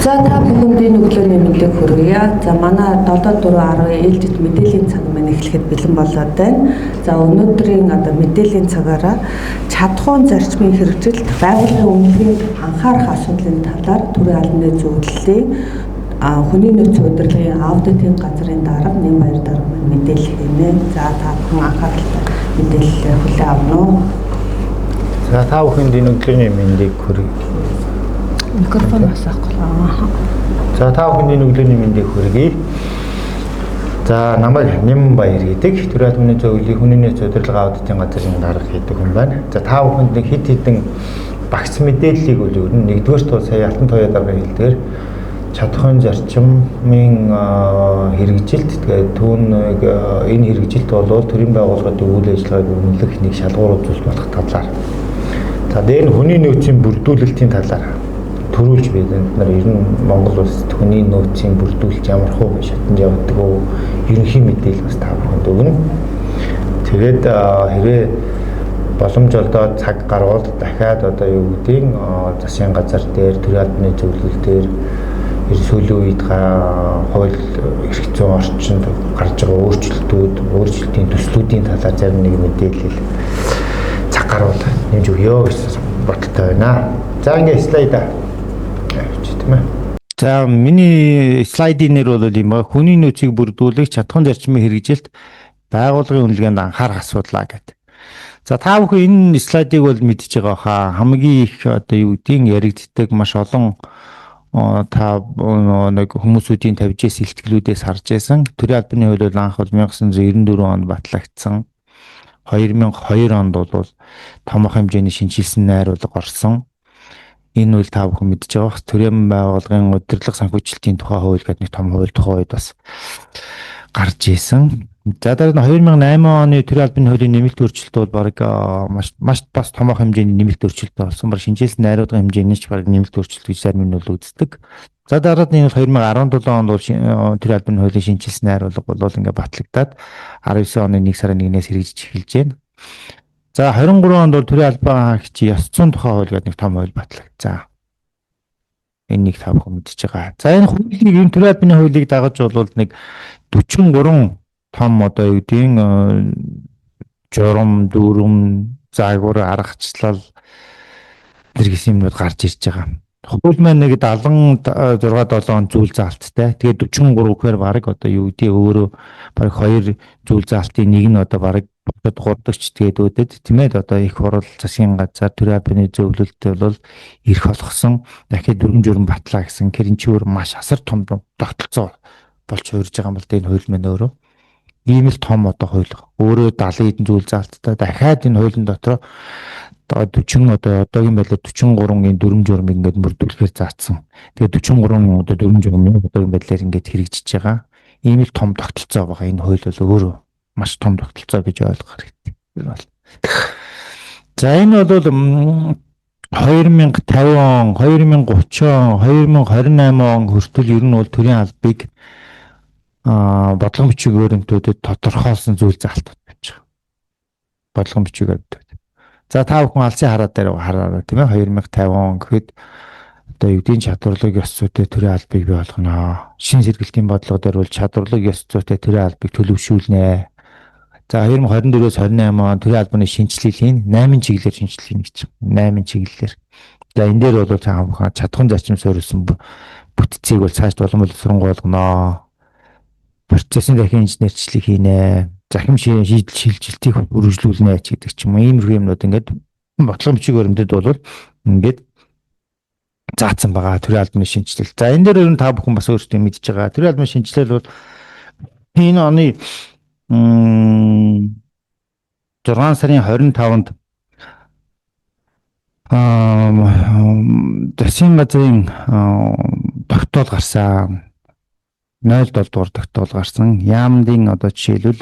За та бүхэнд энэ өглөөний мэндийг хүргье. За манай 7:4:10 ээлжид мэдээллийн цаг маань эхлэхэд бэлэн болоод байна. За өнөөдрийн мэдээллийн цагаараа чадхуун зарчмын хэрэгжилт байгууллагын үнэлгээнд анхаарах асуудлын талаар төрийн албаны зөвлөлийн хүний нөөцийн удирдлагын аудитын газрын дарга Нямбаяр дарга маань мэдээлэл хийнэ. За та бүхэн анхааралтай мэдээлэл хүлээн авна уу? За та бүхэнд энэ өглөөний мэндийг хүргье. Микрофон асаахгүй. За та бүхэнд энэ өглөөний мэндийг хүргье. За намайг Нямбаяр гэдэг. Төрийн албаны зөвлөлийн хүний нөөцийн удирдлага аудитын газрын дарга гэдэг хүн байна. За та бүхэнд хэд хэдэн багц мэдээллийг үл өрнө. Нэгдүгээр тул сая Алтан туяа даргын хэлдгээр чадхуун зарчмын хэрэгжилт тэгээд түүнийг энэ хэрэгжилт бол төрийн байгууллагын үйл ажиллагааг үнэлэх нэг шалгууруулж болох талаар. За дээр нь хүний нөөцийн бүрдүүлэлтийн талаар төрүүлж бид нар ер нь Монгол улсад хүний нөөцийн бүрдүүлэлт ямар хөө шатнд явдаг уу ерөнхий мэдээлэл бас та бүхэнд өгнө. Тэгээд хэрвээ боломж олдоод цаг гарвал дахиад юу гэдгийг засгийн газар дээр төрийн албаны зөвлөл дээр сүүлийн үед хууль эрх зүйн орчинд гарч байгаа өөрчлөлтийн төслүүдийн талаар зарим нэг мэдээлэл цаг гарвал нэмж өгье гэсэн бодолтой байна. За ингээд слайда тийм ээ. За миний слайдын нэр бол юм ба хүний нөөцийг бүрдүүлэх чадхуун зарчмын хэрэгжилт байгууллагын үнэлгээнд анхаарах асуудлаа гэдэг. За та бүхэн энэ слайдыг бол мэдчихэж байгаа хаа хамгийн их юу гэдгийг яригддаг маш олон та нэг хүмүүсүүдийн тавьжээс илтгэлүүдээс харж байсан. Төрийн албаны хууль бол анх 1994 онд батлагдсан. 2002 онд бол томоохон хэмжээний шинжилсэн найруулга орсон. Энэ үйл та бүхэн мэдж байгаа. Төрийн байгууллагын удирдлага санхүүжилтийн тухай хууль гэдэг нэг том хууль тухай үед бас гарч исэн. За дараа нь 2008 оны төрийн албаны хуулийн нэмэлт өөрчлөлт бол баг маш бас томоохон хэмжээний нэмэлт өөрчлөлт болсон. Баг шинжилсэн найруулгын хэмжээний ч баг нэмэлт өөрчлөлт гэж зарим нь бол үздэг. За дараа нь 2017 онд бол төрийн албаны хуулийн шинжилсэн найруулга бол ингээд батлагдаад 19 оны 1 сарын 1-ээс хэрэгжиж эхэлж байна. За 23 онд бол төрийн албан хаагчийн ёс зүйн тухай хууль гэдэг нэг том хууль батлагдсан. Энийг та бүхэн мэдчихэж байгаа. За энэ хуулийг энэ төрийн албаны хуулийг дагаж бол нэг 43 том юу гэдгийг журам, дүрм, загвар, аргачлал зэрэгсэн юмнууд гарч ирж байгаа. Хууль маань нэг 76-7 зүйл заалттай. Тэгээд 43 гэхээр баг юу гэдгийг өөрөө баг 2 зүйл заалтын нэг нь баг бодод 3 дагч тэгээд өдөд тийм ээ их хурал засгийн газар төрийн албаны зөвлөлтөд бол ирэх болгосон. Дахиад 4 журам батлаа гэсэн хэрэнчээр маш асар том тогтолцоо болж хуурж байгаа юм бол энэ хууль маань өөрөө ийм л том хууль. Өөрөө 70 хэдэн зүйл заалттай. Дахиад энэ хуулийн дотор 40 одоогийн байдлаар 43-ын 4 журам ингээд мөрдүүлэхээр заасан. Тэгээд 43 4 журам одоогийн байдлаар ингээд хэрэгжиж байгаа. Ийм л том тогтолцоо байгаа. Энэ хууль бол өөрөө маш том тогтолцоо гэж ойлгох хэрэгтэй. За энэ бол 2050 он, 2030 он, 2028 он хүртэл ер нь бол төрийн албыг бодлогын бичиг баримтуудад тодорхойлсон зүйл заалтууд байж байгаа. Бодлогын бичиг баримтууд. За та бүхэн алсын хараа дээр хараарай тийм ээ 2050 он гэхэд юу гэдгийг чадварлаг ёс зүйтэй төрийн албыг бий болгоно. Шин сэргэлтийн бодлого дээр бол чадварлаг ёс зүйтэй төрийн албыг төлөвшүүлнэ. За 2024-өөс 28 он төрийн албаны шинжилгээлийн 8 чиглэлээр шинжилгээ гэж байна. 8 чиглэлээр. За энэ дээр бол та бүхэн чадхуун зарчим суурилсан бүтцийг бол цааш улам боловсронгуй болгоно. Процессын дахин инженерчлэг хийнэ. Захим шилжилтийг үргэлжлүүлнэ гэдэг ч юм уу. Иймэрхүү юмнууд ингээд бодлогын бичиг баримтад бол ингээд заасан байгаа төрийн албаны шинжилэл. За энэ дээр ер нь та бүхэн бас өөрсдөө мэдж байгаа. Төрийн албаны шинжилэл бол энэ оны 6 сарын 25-нд засгийн газрын тогтоол гарсан. 0.7 дугаар тогтоол гарсан. Яамдын жишээлбэл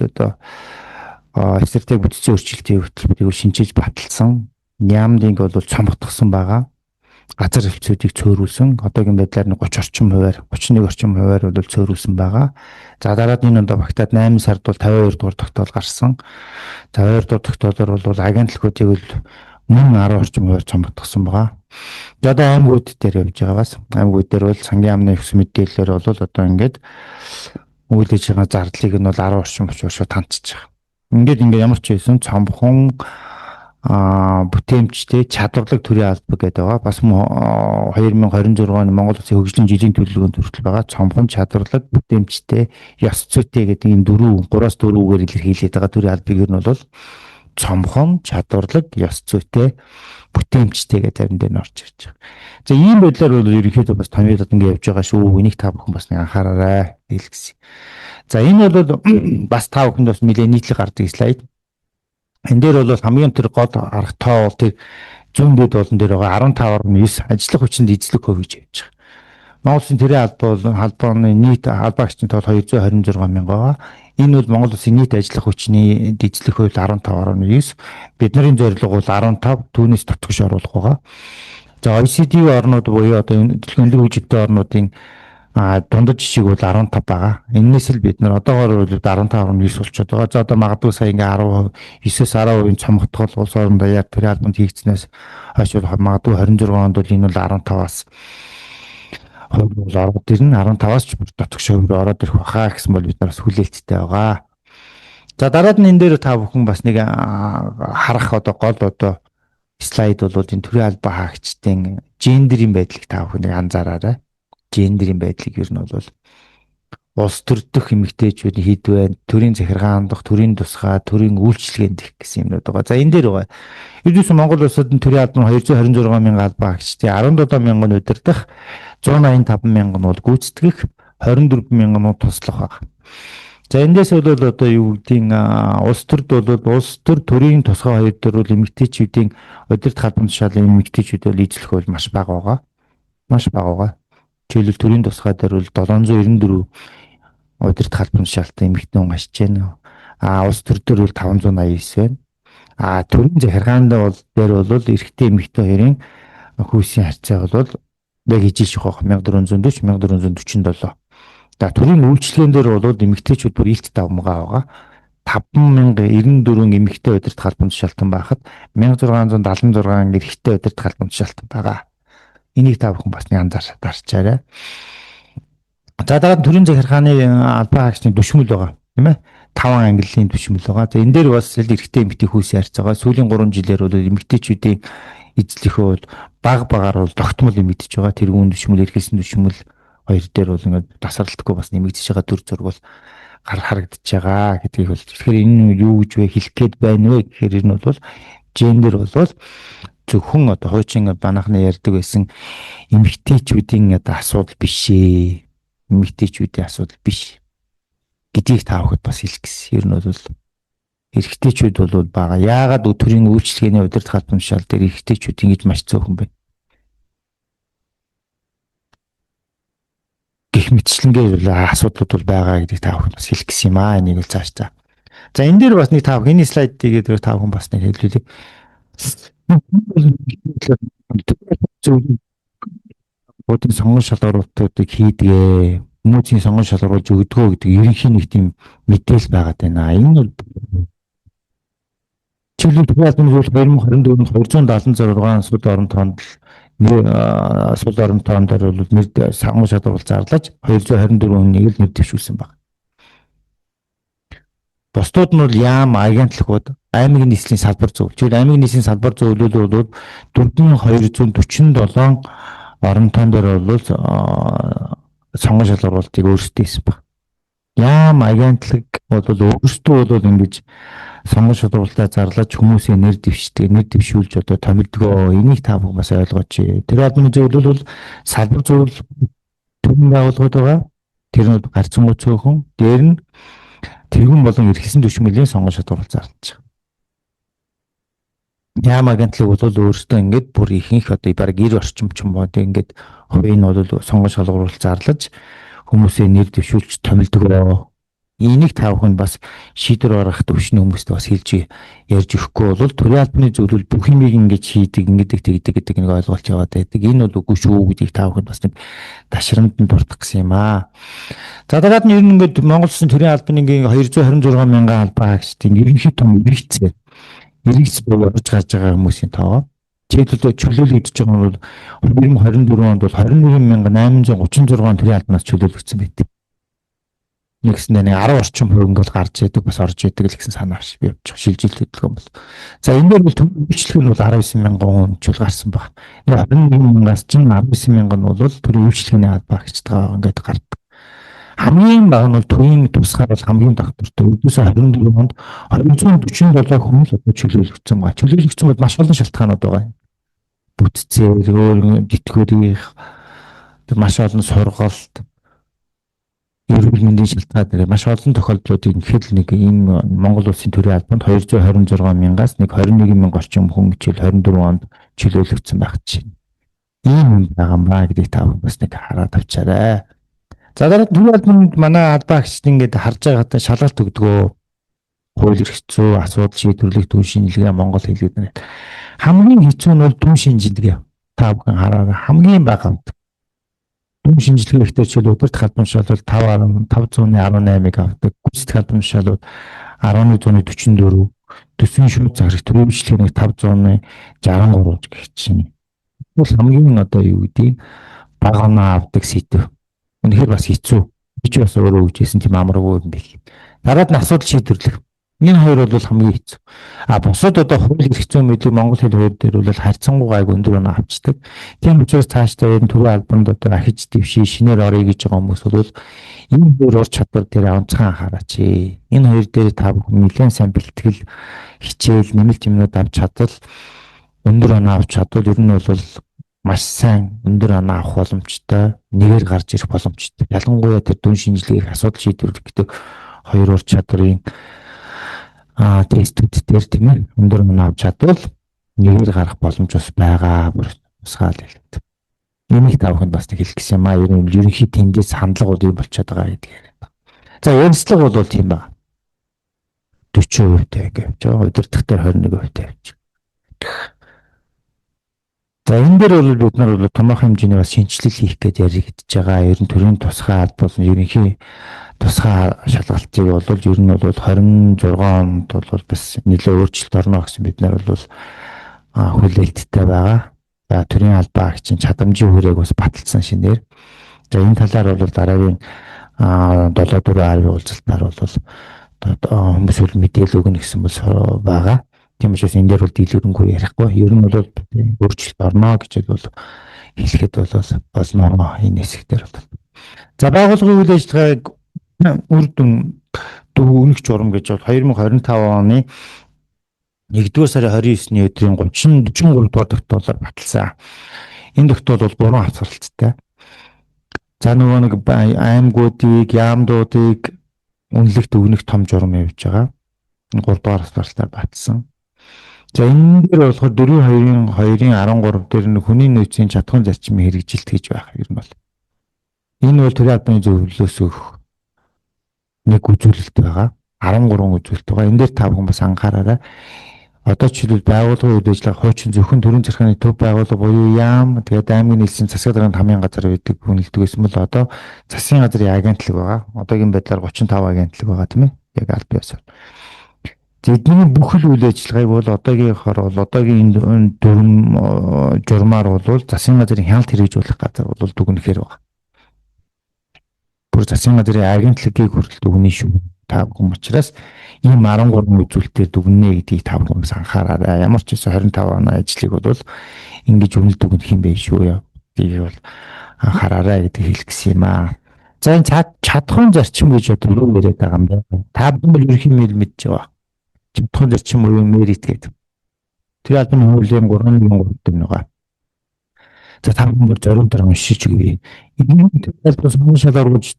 стратеги бүтцийн өөрчлөлтийн хөтөлбөрийг шинжиж баталсан. Яамдыг бол цомгтгсон байгаа. Газар хилцүүдийг цөөрүүлсэн. Одоогийн байдлаар 31 орчим хувиар бол цөөрүүлсэн байгаа. За дараад энэ онд багтаад 8 сард бол 52 дугаар тогтоол гарсан. 52 дугаар тогтоолоор бол агентлагуудыг бол мөн 10 орчим хувиар цомгтгсон байгаа. Одоо аймагуд дээр явж байгаа бас аймагуд дээр бол сангийн амны ёс мэдээлэлээр бол одоо ингээд үйл ажиллагаа зардлыг нь бол 10 орчим очиж тантчих. Ингээд ямар ч байсан цомхон бүтээмжтэй чадварлаг төрийн алба гэдэг байгаа. Бас 2026 оны Монгол Улсын хөгжлийн жилийн төлөвлөгөөнд хүртэл байгаа цомхон чадварлаг бүтээмжтэй ёс зүйтэй гэдэг энэ 3-4 үгээр илэрхийлээд байгаа төрийн албыг нь бол цомхон чадварлаг ёс зүйтэй бүтээмжтэй гэдэг зарим дээр нь орж ирж байгаа. За ийм байдлаар бол ерөнхийдөө бас томьёолоод ингээд явж байгаа шүү. Энийг та бүхэн бас нэг анхаараарай хэлсэн. За энэ бол бас та бүхэнд бас нэлээд нийтлэг гардаг слайд. Энэ дээр бол хамгийн тэр гол арга тоо бол тэр зүүн дэд болон дээр байгаа 15.9 ажиллах хүчинд эзлэх хувь гэж явж байгаа. Монгол Улсын тэрийн албаа бол албаны нийт албаагчдын тоол 226 мянга байгаа. Энэ бол Монгол Улсын нийт ажиллах хүчний эзлэх хувь 15.9. Бидний зорилго бол 15, түүнээс тотгош оруулах байгаа. За OECD орнууд буюу одоо энэ дэлхийн хөгжөлтэй орнуудын дундаж жишийг бол 15 байгаа. Энээс л бид нар одоогоор бол 15.9 болчиход байгаа. За одоо магадгүй сая ингээ 10-9-с 10% цомгтгол улс орондоо яг тэр албанд хийгдснээс хойш бол магадгүй 26 онд бол энэ бол 15-аас ороод ирнэ. 15-аас ч дотгош хувьд ороод ирэх баха гэсэн бол бид нараас хүлээлттэй байгаа. За дараад нь энэ дээр та бүхэн бас нэг харах одоо гол одоо слайд бол энэ төрийн албаа хаагчдын гендерийн байдлыг та бүхэн анзаараарай. Гендерийн байдлыг ер нь бол улс төр дэх эмэгтэйчүүд хэд байна, төрийн захиргаан дах, төрийн тусгай, төрийн үйлчлэгээн дэх гэсэн юмнууд байгаа. За энэ дээр байгаа. Ердөөс Монгол улсад төрийн албан 226 мянган албаа хаагчдын 17 мянган удирдах, 185 мянган нь бол гүйцэтгэх, 24 мянган нь туслах байна. За эндээс бол одоо юу гэдгийг улс төрд бол улс төр төрийн тусгай хоёр дээр бол эмэгтэйчүүдийн удирдах албан тушаалын эмэгтэйчүүд бол эзлэх бол маш бага байгаа. Маш бага байгаа. Жишээлбэл төрийн тусгай дээр бол 794 удирдах албан тушаалтай эмэгтэй хүн ашиж байна. Улс төр дээр бол 589 байна. Төрийн захиргаанд бол дээр бол эрэгтэй эмэгтэй хоёрын хүйсийн харьцаа бол яг ижиж явах 1440 1447. За төрийн үйлчлэгэн дээр бол эмэгтэйчүүд бүр илт 5 байгаа. 5094 эмэгтэй удирдах албан тушаалтан байхад 1676 эрэгтэй удирдах албан тушаалтан байгаа. Энийг та бүхэн бас анзаарчаарай. За дараа нь төрийн захиргааны албан хаагчны түшмэл байгаа, тийм ээ. 5 ангиллын түшмэл байгаа. За энэ дээр бас эрэгтэй эмэгтэй хүйсийн харьцаагаа сүүлийн 3 жилээр бол эмэгтэйчүүдийн эзлэхөө бол багаар бол тогтмол нэмэгдэж байгаа. Тэрүүн түшмэл, эрхэлсэн түшмэл хоёр дээр бол ингээд тасралтгүй бас нэмэгдэж байгаа төр зураг бол харагдаж байгаа гэдгийг бол тэгэхээр энэ юу гэж вэ хэлэх гээд байна вэ гэхээр энэ бол гендер бол зөвхөн одоо хуучин банахны ярьдаг байсан эмэгтэйчүүдийн одоо асуудал биш ээ. Эмэгтэйчүүдийн асуудал биш гэдгийг та бүхэд бас хэлэх гэсэн. Ер нь бол эрэгтэйчүүд бол бага. Яагаад төрийн үйлчлэгээний удирдах албан тушаал дээр эрэгтэйчүүд ингэж маш цөөхөн бэ? Гэх мэтчлэнгээр асуудлууд бол байгаа гэдгийг та бүхэн бас хэлэх гэсэн юм аа. Энийг л цааш та. За энэ дээр бас нэг та бүхэн энэ слайдыг дээр та бүхэн бас нэг хэлүүлээ. Бодит сонгон шалгуулалтуудыг хийдгээ, хүмүүсийн сонгон шалгуулж өгдөгөө гэдэг ерөнхий нэг тийм мэдээлэл байгаад байна. Энэ бол чиглэл төлөвлөлтөнд 2024-нд 276 сул орон тоонд сул орон тоондор бол нэр сонгон шалгуулалт зарлаж 224 хүнийг л нэр дэвшүүлсэн байна. Бусдууд нь бол яам агентлагууд аймгийн нийслэлийн салбар зөвлөлт. Жишээл аймгийн нийслэлийн салбар зөвлөлүүд бол 4247 орон тоон дээр бол сонгон шалгуулалтыг өөрсдөө хийсэн баг. Яам агентлаг бол өөрсдөө бол ингэж сонгон шалгуулалтаа зарлаж хүмүүсийн нэр дэвшүүлж одоо томилдгоо. Энийг та бүхэн бас ойлгооч. Тэр албаны зөвлөл бол салбар зөвлөл төрийн байгууллагууд байгаа. Тэр нь гарцангуй цөөхөн. Дээр нь тэргүүн болон эрхэлсэн түшмэлийн сонгон шалгуулалт зарлаж байгаа. Яам агентлаг бол өөрсдөө ингээд бүр ихэнх одоо баг 90 орчим ч юм уу ингээд хувийн бол сонгон шалгуулалт зарлаж хүмүүсийн нэр дэвшүүлж томилдгоо. Энийг та бүхэн бас шийдвэр гаргах төвшний хүмүүстээ бас хэлж ярьж өгөхгүй бол төрийн албаны зөвлөл бүх юмыг ингэж хийдэг тэгдэг гэдэг нэг ойлголт яваад байдаг. Энэ бол үгүй шүү гэдгийг та бүхэн бас нэг ташрамд нь дурдах гэсэн юм аа. За дараад нь ер нь ингээд Монгол Улсын төрийн албаны 226 мянган албан хаагчдын ерөнхий том иргэц бол орж гарч байгаа хүмүүсийн тоо Жишээлбэл чөлөөлөгдөж байгаа нь бол 2024 онд бол 21836 төрийн албанаас чөлөөлөгдсөн байдаг. Нэгсэндээ 10 орчим хувинд бол гарч идэг бас орж идэг л гэсэн санаа авч би явж шилжилт хөдөлгөөн бол. За энэ дээр бол үйлчлэг нь бол 19,000 чул гарсан баг. 21,000-аас 19,000 нь бол төрийн үйлчлэгийн албаа гिचтайгаа ингээд гардаг. Хамгийн бага нь бол төрийн тусгаар бол хамгийн доктортой. Өдөөс 24 онд 247 хүн л одоо чөлөөлөгдсөн ба. Чөлөөлөгдсөн бол маш олон шалтгаанууд байгаа. Бүтцээр, өөр тэтгэврийн маш олон сургалт, эрүүл мэндийн шалтгаан дээр маш олон тохиолдлуудыг ихэд нэг энэ Монгол улсын төрийн албанд 226,000-аас нэг 21,000 орчим хүн жил 24 онд чөлөөлөгдсөн байх чинь. Ийм юм байгаа маа гэдгийг та бас нэг хараад авчаарай. За дараа төрийн албанд манай албаа гисд ингээд харж байгаад шалгалт өгдөгөө хууль эрх зүй асуудал шийдвэрлэх түн шинжилгээ Монгол хэлгээд байна. Хамгийн хэцүү нь бол түн шинжилгээ. Та бүхэн хараарай. Хамгийн бага түн шинжилгээ ихтэй чил өдөрт халбамшаал бол 518-ыг авдаг. Гүйцэтгэх халбамшаал бол 1144. Төсвийн шууд заграх төрийн үйлчлэгийг 563 гэх чинь. Бол хамгийн одоо юу гэдэг бага оноо авдаг сэдв. Үнэхээр бас хэцүү. Би ч бас өөрөө үжсэн тийм амаргүй юм бэл. Дараад нь асуудал шийдвэрлэх. Энэ хоёр бол хамгийн хэцүү. Бусад одоо хууль эрх зүйн мэдлэг Монгол хэл хууль дээр бол харьцангуй гайг өндөр оноо авчдаг. Тийм учраас цаашдаа энэ төрийн албанд одоо ахиж дэвшээ шинээр орё гэж байгаа хүмүүс бол энэ хоёр ур чадвар дээр онцгой анхаараач. Энэ хоёр дээр та бүхэн нэлээд сайн бэлтгэл хичээл нэмэлт юмнууд авч чадвал өндөр оноо авч чадвал ер нь бол маш сайн өндөр оноо авах боломжтой, нэгээр гарч ирэх боломжтой. Ялангуяа тэр дүн шинжилгээх асуудал шийдвэрлэх гэдэг хоёр ур чадрын тестүүд дээр тийм ээ өндөр оноо авч чадвал нэгээр гарах боломж бас байгаа. Тусгаал хэлээд. Энийг та бүхэнд бас нэг хэлэх гэсэн юм аа. Ерөнхий тэндээс хандлагууд юм болчиход байгаа гэдэг яриад байна. За ярилцлага бол тийм байна. 40% тавьж байгаа. Удирдах дээр 21% тавьж. За энэ дээр бол бид нар бол томоохон хэмжээний бас шинжилэл хийх гэж яригдж байгаа. Ер нь төрийн тусгай алба бол ерөнхий тусгай шалгалтыг бол ер нь бол 26 онд бол бас нэлээд өөрчлөлт орно гэсэн бид нар бол хүлээлттэй байгаа. За төрийн албаа агчийн чадамжийн хүрээг бас баталсан шинээр. За энэ талаар бол дараагийн 7-4 уулзалтаар бол хүмүүс үл мэдээлэл өгнө гэсэн бол байгаа. Тийм учраас энэ дээр бол дийлэнгүй ярихгүй. Ер нь бол өөрчлөлт орно гэж бол хэлэхэд бол болно энэ хэсэг дээр бол. За байгууллагын үйл ажиллагааг үр дүн өнөх журам гэж бол 2025 оны 1-р сарын 29-ний өдрийн 43 дугаар тогтоолоор баталсан. Энэ тогтоол бол 3 хавцралцтай. За нөгөө нэг аймагуудыг, яамдуудыг үнэлэгт өгнөх том журам явьж байгаа. 3 дугаар хавцралтаар баталсан. За энэ дээр болохоор 4-2-2-ын 13 дээр нэг хүний нөөцийн чадхуун зарчмын хэрэгжилт хийж байх юм бол. Энэ бол төрийн албаны зөвлөлөөс өгөх нэг үзүүлэлт байгаа. 13 үзүүлэлт байгаа. Энэ дээр та бүхэн бас анхаараарай. Одоо жишээлбэл байгууллагын үйл ажиллагаа хуучин зөвхөн төрийн захиргааны төв байгууллага буюу яам тэгээд аймгийн нийслэлийн засаг дарганы хамгийн газар байдаг хүнэлдэг гэсэн бол одоо засгийн газрын агентлаг байгаа. Одоогийн байдлаар 35 агентлаг байгаа тийм ээ. Яг аль биесээр. Эдний бүхэл үйл ажиллагааг бол одоогийнхоор бол одоогийн энэ журмаар бол засгийн газрын хяналт хэрэгжүүлэх газар бол дүгнэхээр байгаа. Бүр засгийн газрын агентлагийг хүртэл дүгнэн шүү. Та бүхэн учраас ийм 13 үзүүлэлтээр дүгнэнэ гэдгийг та бүхэн анхаараарай. Ямар ч гэсэн 25 оны ажлыг бол ингэж үнэл дүгнэх юм байх шүү. Гэдгийг бол анхаараарай гэдгийг хэлэх гэсэн юм аа. За энэ чадхуун зарчим гэж одоо юу яриад байгаа юм бэ? Та бүхэн бол ерөнхий мэдж байгаа. Чадхуун зарчим уу мерит гэдэг. Тэр албаны хуулийн 3.3 дээр байгаа. За та бүхэн зориуд дараа уншиж өгье. Энэ төлөвлөс шалгаруулж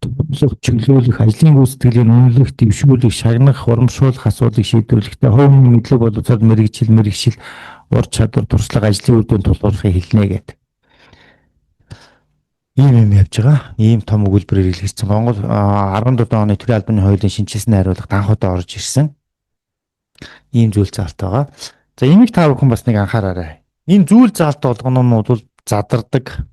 чиглүүлэх ажлын гүйцэтгэлийн үнэлэх, дэвшүүлэх, шагнах, урамшуулах асуудлыг шийдвэрлэхдээ хувийн мэдлэг боловсрол мэрэгжил, ур чадвар, туршлага, ажлын үр дүнд тулгуурлахыг хэлнэ гэдэг. Ийм юм явж байгаа. Ийм том өгүүлбэрээр илэрсэн. Монгол 17 оны төрийн албаны хуулийн шинжилсэн хариулга данхуудаа орж ирсэн. Ийм зүйл заалт байгаа. За энийг та бүхэн бас нэг анхаараарай. Энэ зүйл заалт болгоно нь бол задардаг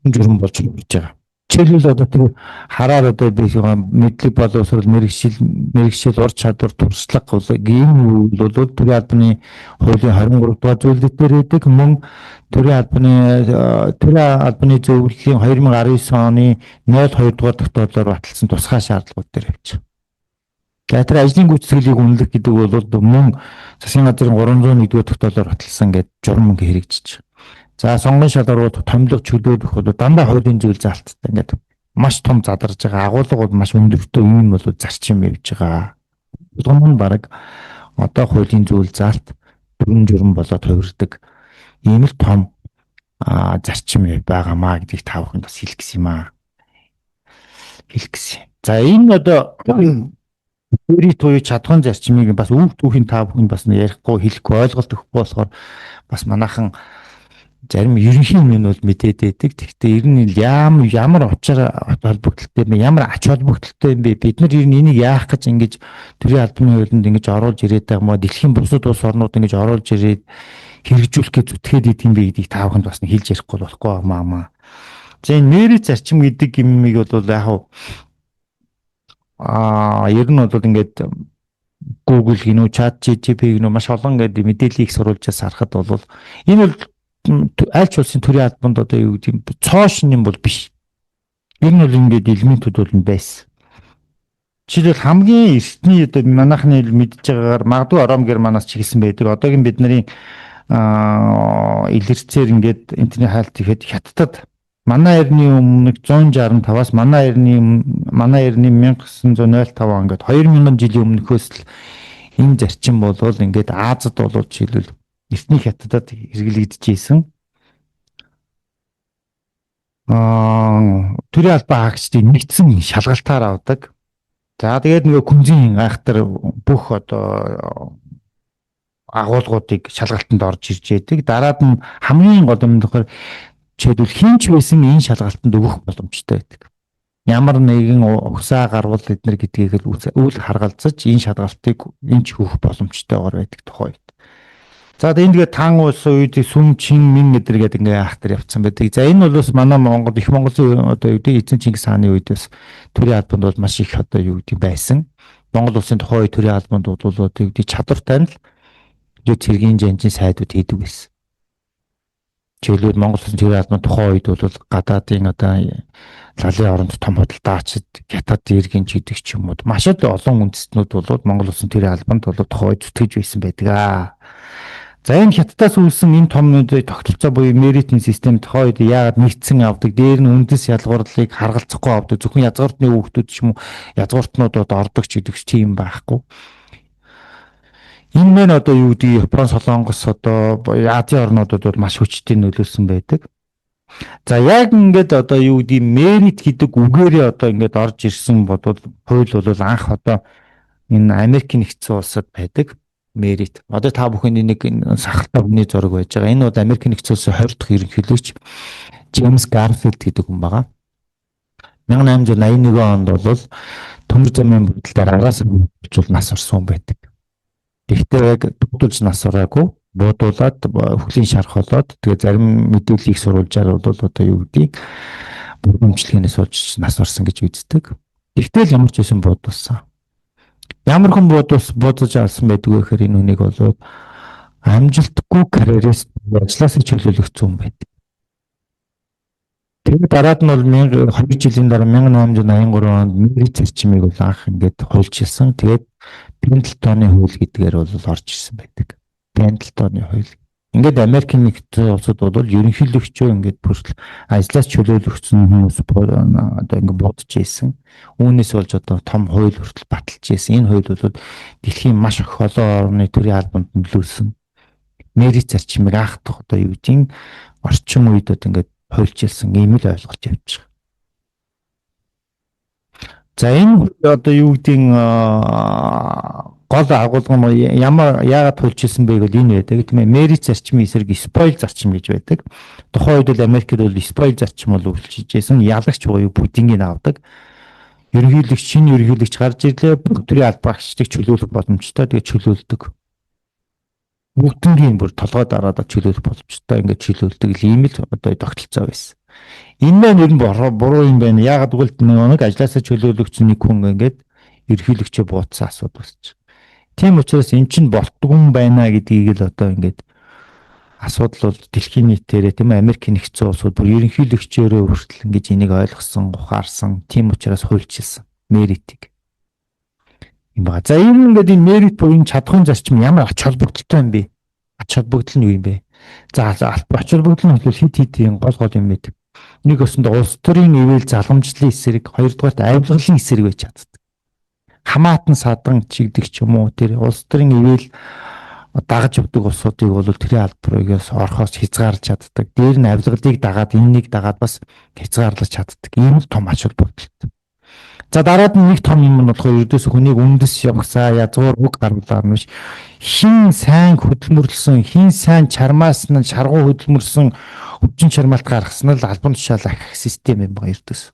журам болж байгаа. Жишээлбэл одоо тэр хараар одоо би мэдлэг боловсрол мэрэгшил ур чадвар туршлага ийм бол төрийн албаны хуулийн 23 дугаар зүйлбэр дээр байдаг. Мөн төрийн албаны зөвлөлийн 2019 оны 02 дугаар тогтоолоор баталсан тусгай шаардлагууд дээр явж байгаа. Тэр ажлын гүйцэтгэлийг үнэлэх гэдэг бол мөн засгийн газрын 301 дугаар тогтоолоор баталсан гэдэг журам ингээ хэрэгжиж байгаа. За сонгон шалгуур томилго чөлөөлөх бол дандаа хуулийн зүйл заалттай ингээд маш том задарж байгаа. Агуулга бол маш өндөртөө юм бол зарчим явж байгаа. Болгон нь баг одоо хуулийн зүйл заалт дүрм журам болоод хувирдаг ийм л том зарчим байгаамаа гэдгийг та бүхэнд бас хэлэх гэсэн юм аа. За энэ одоо өөрийн туяа чадхан зарчмыг бас үг түүхийн та бүхэнд бас ярихгүй хэлэхгүй ойлголт өгөхгүй болохоор бас манайхан зарим ерөнхий юм бол мэдээд байдаг. Гэхдээ ер нь ямар учир холбогдолтой юм бэ? Ямар ач холбогдолтой юм бэ? Бид нар ер нь энийг яах гэж ингэж төрийн албаны хуулинд ингэж оруулж ирээд байгаа мó дэлхийн бусад улс орнууд ингэж оруулж ирээд хэрэгжүүлэх гэж зүтгээд идэм бэ гэдгийг та бүхэнд бас хэлж ярихгүй болохгүй маа. За энэ нэрийн зарчим гэдэг юмыг бол яг ер нь бол ингэж Google гинүү, ChatGPT гинүү маш олон гэдэг мэдээллийг сурвалжаас харахад бол энэ бол аль ч улсын төрийн албанд одоо юу гэдэг юм цоошин юм бол биш. Энэ бол ингээд элементүүд бол байсан. Жишээлбэл хамгийн эртний одоо манайхны мэдж байгаагаар магадгүй Ором Германаас ч ихсэн байдаг. Одоогийн бидний илэрцээр ингээд интернет хаалт ихэд Хятадд манай эртний өмнө 165-аас манай эртний 1905 ингээд 2000 жилийн өмнөхөөс л энэ зарчим бол ингээд Азад бол жишээлбэл эртний Хятадд хэрэглэгдэжсэн. Төрийн албан хаагчдын нэгдсэн шалгалтаар авдаг. За тэгээд нөгөө күнзийн айхтар бүх одоо агуулгуудыг шалгалтанд орж ирж яадаг. Дараад нь хамгийн гол юм нөхөр жишээлбэл хинч байсан энэ шалгалтанд өгөх боломжтой байдаг. Ямар нэгэн угсаа гарвал эднэр гэдгийг л үл харгалзаж энэ шалгалтыг энэч өгөх боломжтойгоор байдаг тухай. За тэгээд таан улсын үед сүм чин мин гэдэр гэдэг ингээ ахтар явцсан байдаг. За энэ бол бас манай Монгол их Монголын одоо юу гэдэг эзэн Чингис хааны үед бас төрийн албанд бол маш их одоо юу гэдэг байсан. Монгол улсын тухайн үед төрийн албанд бол одоо юу гэдэг чадвартай нь л цэргийн жанжин сайдууд хийдэг байсан. Жишээлбэл Монгол улсын төрийн албаны тухайн үед бол гадаадын одоо лалын оронд том худалдаачид Хятад иргэн ч гэдэг ч юм уу маш олон үндэстнүүд бол Монгол улсын төрийн албанд бол тухайн үед зүтгэж байсан байдаг аа. За энэ Хятадаас үүссэн энэ том тогтолцоо буюу меритийн систем тухайн үед яагаад нэгдсэн авдаг, дээр нь үндэс ялгуурлыг харгалзахгүй авдаг, зөвхөн язгууртны хүүхдүүд ч юм уу язгууртнууд ордог ч гэдэг чинь юм байхгүй. Энэ мэн одоо юу гэдэг Япон, Солонгос одоо Азийн орнуудад бол маш хүчтэй нөлөөлсөн байдаг. За яг ингээд одоо юу гэдэг мерит гэдэг үгээрээ одоо ингээд орж ирсэн бодвол хууль бол анх одоо энэ Америкийн нэгдсэн улсад байдаг. Мерит. Одоо та бүхэн нэг сахалтай хүний зураг байж байгаа. Энэ бол Америкийн нэгдсэн улсын 20 дахь ерөнхийлөгч Джеймс Гарфилд гэдэг хүн байгаа. 1881 онд бол төмөр замын бүрдэлээр араас очвол нас орсон байдаг. Гэхдээ яг дутуулж нас ороогүй, буудуулаад өхлийн шархолоод тэгээ зарим мэдээллийг сурвалжаар бол одоо юу гэдгийг бүрэмжлэгээс болж нас орсон гэж үздэг. Гэхдээ ямар ч байсан буудуулсан. Ямар хүн бодож алсан байдаг вэ гэхээр энэ хүнийг бол амжилтгүй карьерэс ажлаасаа чөлөөлөгдсөн хүн байдаг. Тэгээд дараад нь бол 2 жилийн дараа 1883 онд мерит зарчмыг бол анх ингээд хуульчилсан. Тэгээд Пендлтоны хууль гэдгээр бол орж ирсэн байдаг. Пендлтоны хууль. Ингээд Америкийн нэгдсэн улсад бол ерөнхийлөгчөө ингээд бүртэл ажлаас чөлөөлөгдсөн хүмүүс одоо ингээд бодож ийсэн. Үүнээс болж одоо том хууль хүртэл баталж ийсэн. Энэ хууль бол дэлхийн маш их олон орны төрийн албанд нөлөөлсөн. Мерит зарчмыг анх одоо юу гэдэг орчин үед одоо ингээд хуульчилсан ийм л ойлгож явж байгаа. За энэ одоо юу гэдэг гол агуулга нь яагаад тулжсэн бэ гэвэл энэ байдаг тийм ээ. Мерит зарчмын эсрэг спойл зарчим гэж байдаг. Тухайн үед л Америкт бол спойл зарчим бол үйлчилжсэн. Ялагч буюу бүдингийг авдаг. Ерөнхийлөгч шинэ ерөнхийлөгч гарч ирлээ. Бүх төрлийн албаагчдыг чөлөөлөх боломжтой. Тэгээ чөлөөлдөг. Бүгднийг бүр толгой дараад чөлөөлөх боломжтой. Ингээд чөлөөлдөг. Ийм л одоо тогтолцоо байсан. Энэ маань ер нь буруу юм байна. Яагаад гэвэл нэг ажлаасаа чөлөөлөгч нэг хүн ингээд ерхийлөгчөө буудсан асуудал болчих. Тийм учраас эн чинь болтгүй юм байна гэдгийг л одоо ингээд асуудал бол дэлхийн нийтээрээ тийм Америк нэгдсэн улсууд бүр ерөнхийлөгчөөрөө хүртэл ингэж энийг ойлгосон, ухаарсан. Тийм учраас хуульчилсан меритийг. Юм ба. За энэ ингээд энэ мерит буюу чадхын зарчим ямар ач холбогдолтой юм бэ? Ач холбогдол нь юу юм бэ? За ач холбогдол нь бол хит юм гол юм байдаг. Нэг өсөнд улс төрийн ивэл заламжлалын эсрэг, хоёрдугаарт авилгалын эсрэг байж чаддаг. Хамаатан садан чигдэг ч юм уу тэр улс төрийн ивэл дагаж явдаг улсуудыг бол тэрийн албарыгаас орхоос хязгаарлаж чаддаг. Дээр нь авилгалыг дагаад энэнийг дагаад бас хязгаарлаж чаддаг. Ийм л том ач холбогдолтой. За дараад нь нэг том юм нь болохоор ердөөс хүнийг үндэс явгасаа язгуур үг гаргалаар нь биш. Хин сайн хөдөлмөрлсөн, хин сайн чармаас нь шаргуу хөдөлмөрсөн хүчин чармаалт гаргасан л албан тушаал ахих систем юм байна ердөөс.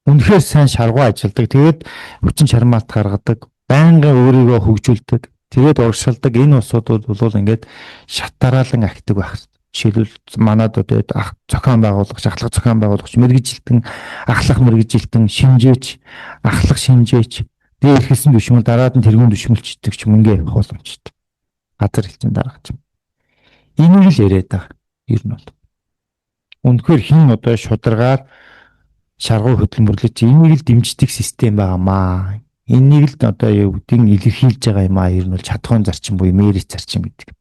Үнэхээр сайн шаргуу ажилдаг. Тэгээд хүчин чармаалт гаргадаг, байнгын өөрийгөө хөгжүүлдэг. Тэгээд урагшилдаг энэ улсуудууд бол ингээд шат дараалан ахдаг байх. Жишээлбэл манад одоо зохион байгуулагч, ахлах зохион байгуулагч, мэргэжилтэн, ахлах мэргэжилтэн, шинжээч, ахлах шинжээч, дээр хэлсэн düşмөл дараад нь тэргүүн düşмөлчдөг ч юм ингээ явах боломжтой. Газар хэлцэн дараач. Энийг л яриад байгаа. Ер нь бол. Үнэхээр хин одоо шударгаар шаргуу хөдөлмөрлөж энийг л дэмждэг систем байгаамаа. Энийг л одоо юу гэдгийг илэрхийлж байгаа юм аа. Ер нь бол чадхын зарчим буюу мерит зарчим гэдэг.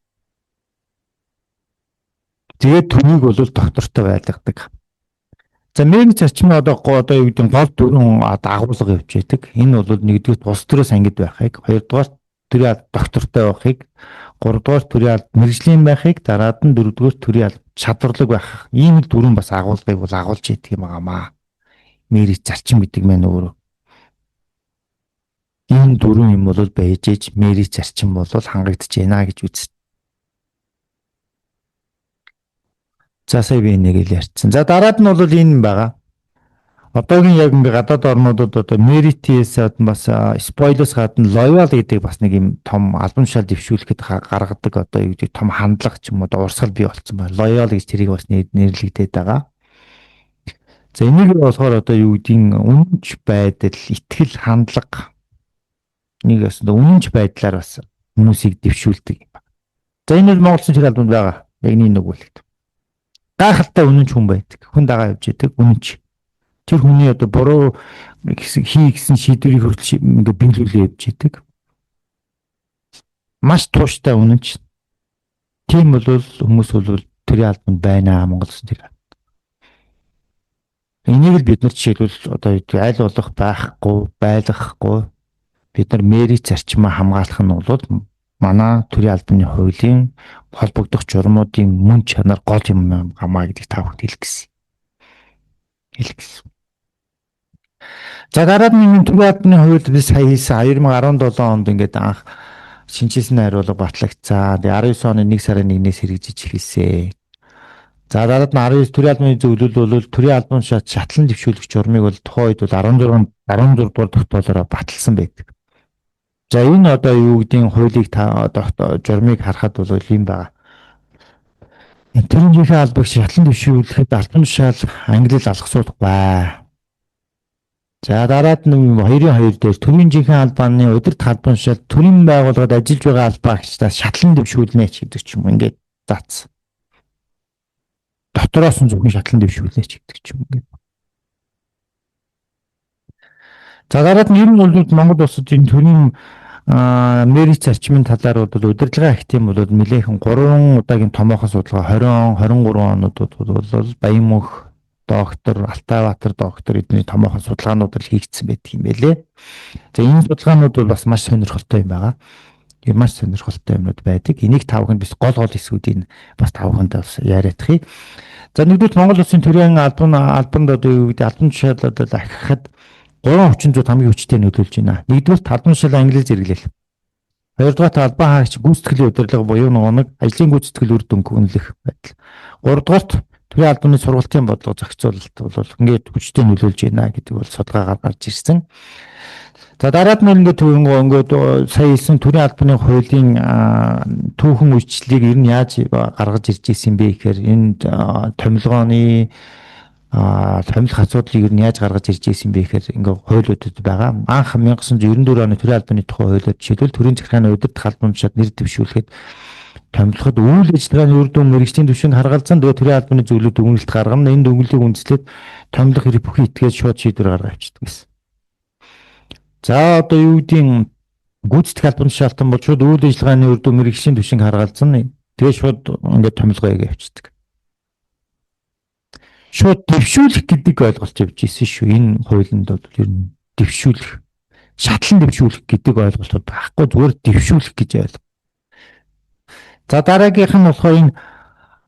Тэгээд түүнийг бол доктортой байлгадаг. За мерит зарчим нь одоо юу гэдэг гол дөрвөн агуулга явж байдаг. Энэ бол нэгдүгээр улс төрөөс ангид байхыг, хоёрдугаар төрийн доктортой байхыг, гуравдугаар төрийн мэргэжлийн байхыг, дараад нь дөрөвдүгээр төрийн чадварлаг байх. Ийм л дөрвөн бас агуулгыг бол агуулж идэг юм аамаа. Мерит зарчим гэдэг маань өөрөө. Энэ дөрвөн юм бол байж ээж мерит зарчим бол хангагдж байна гэж үзсэн. За сая би нэг л ярьсан. За дараад нь бол энэ байгаа. Одоогийн яг ингээ гадаад орнуудад одоо меритээс бас спойлоос гадна лоял гэдэг бас нэг юм том албан тушаал дэвшүүлэхэд гаргадаг одоо юу гэдэг том хандлага ч юм уу урсгал бий болсон байна. Лоял гэж тэрийг бас нэрлэгдээд байгаа. За энийг болохоор одоо юу гэдгийг үнэнч байдал, итгэл, хандлага нэг бас үнэнч байдлаар бас хүмүүсийг дэвшүүлдэг юм байна. За энэ бол Монголын тэр албанд байгаа. Яг нэг үгүүлэлт. Гайхалтай үнэнч хүн байдаг. Хүн дагаа явж идэг үнэнч. Тэр хүний одоо буруу хийгсэн шийдвэрийг хүртэл ингээ биелүүлээ явж идэг. Маш тууштай үнэнч. Тийм бол хүмүүс бол тэрийн албанд байна Монгол улсын тэр. Энийг л бид нар жишээлбэл одоо аль болох байхгүй, байлгахгүй бид нар мерит зарчмаа хамгаалах нь бол манай төрийн албаны хуулийн холбогдох журмуудын мөн чанар гол юм хамаа гэдгийг та бүхэнд хэлэх гэсэн. За дараад нь төрийн албаны хууль би сая хийсэн 2017 онд ингээд анх шинжилсэн хариулга батлагдсан. Тэгээ 19 оны 1 сарын 1-ээс хэрэгжиж эхэлсэн. За дараад нь 19 төрийн албаны зөвлөл бол төрийн албан шатлан дэвшүүлэх журмыг бол тухайн үед бол 14 дугаар тогтоолоор баталсан байдаг. За энэ одоо юу гэдгийг хуулийг журмыг харахад бол юм байна. Төрийн жинхэнэ албаг шатлан дэвшүүлэхэд албан тушаал ангилал алгасуулахгүй. За дараад нь 2-2 дээр төрийн жинхэнэ албаны удирдах албан тушаал төрийн байгууллагад ажиллаж байгаа албаагчдаас шатлан дэвшүүлнэ ч гэдэг ч юм ингээд заасан. Дотроос нь зөвхөн шатлан дэвшүүлнэ ч гэдэг ч юм ингээд. За дараад нь ер нь бол Монгол улсад энэ төрийн мерит зарчмын талаар бол удирдлага их тийм бол нэлээхэн 3 удаагийн томоохон судалгаа 20 23 онуудад бол Баянмөнх доктор, Алтайбаатар доктор эдний томоохон судалгаанууд л хийгдсэн байдаг юм байлээ. За энэ судалгаанууд бол бас маш сонирхолтой юм байгаа. Маш сонирхолтой юмнууд байдаг. Энийг тавханд биш гол хэсгүүдийг бас тавханд бас яриадах. За нэгдүгээр Монгол улсын төрийн албанд одоо юу гэдэг албан тушаалууд ахихад 3 хүчин зүйл хамгийн хүчтэй нөлөөлж байна. Нэгдүгээр албан тушаал англи зэрэглэл. Хоёрдугаар албан хаагч гүйцэтгэлийн удирдлага буюу нэг ажлын гүйцэтгэл үр дүнг үнэлэх байдал. Гуравдугаар төрийн албаны сургалтын бодлого зохицуулалт бол ингээд хүчтэй нөлөөлж байна гэдэг бол судалгаагаар гарч ирсэн. За дараад нь ингээд сая хэлсэн төрийн албаны хуулийн түүхэн үйлчлэлийг ер нь яаж гаргаж ирж ирсэн бэ гэхээр энэ томилгооны томилох асуудлыг ер нь яаж гаргаж ирж ирсэн бэ гэхээр ингээд хуулиудад байгаа. Анх 1994 оны төрийн албаны тухай хуулиуд жишээлбэл төрийн захиргааны удирдах албан тушаалд нэр дэвшүүлэхэд томилоход үйл ажиллагааны үр дүн мэргэжлийн түвшинг харгалзан тэгээ төрийн албаны зөвлөлд дүгнэлт гаргана. Энэ дүгнэлтийг үндэслээд томилох хэрэг бүхий итгээд шууд шийдвэр гаргаж авчдаг гэсэн. За одоо юу гэдгийг гүйцэтгэх албан тушаалтан бол шууд үйл ажиллагааны үр дүн мэргэжлийн түвшинг харгалзан тэгээ шууд ингээд томилгоёг явчихдаг. Шууд дэвшүүлэх гэдэг ойлголт явж ирсэн шүү. Энэ хуулинд бол ер нь дэвшүүлэх, шатлан дэвшүүлэх гэдэг ойлголтод байхгүй зүгээр дэвшүүлэх гэж ойлголоо. За дараагийнх нь болохоор энэ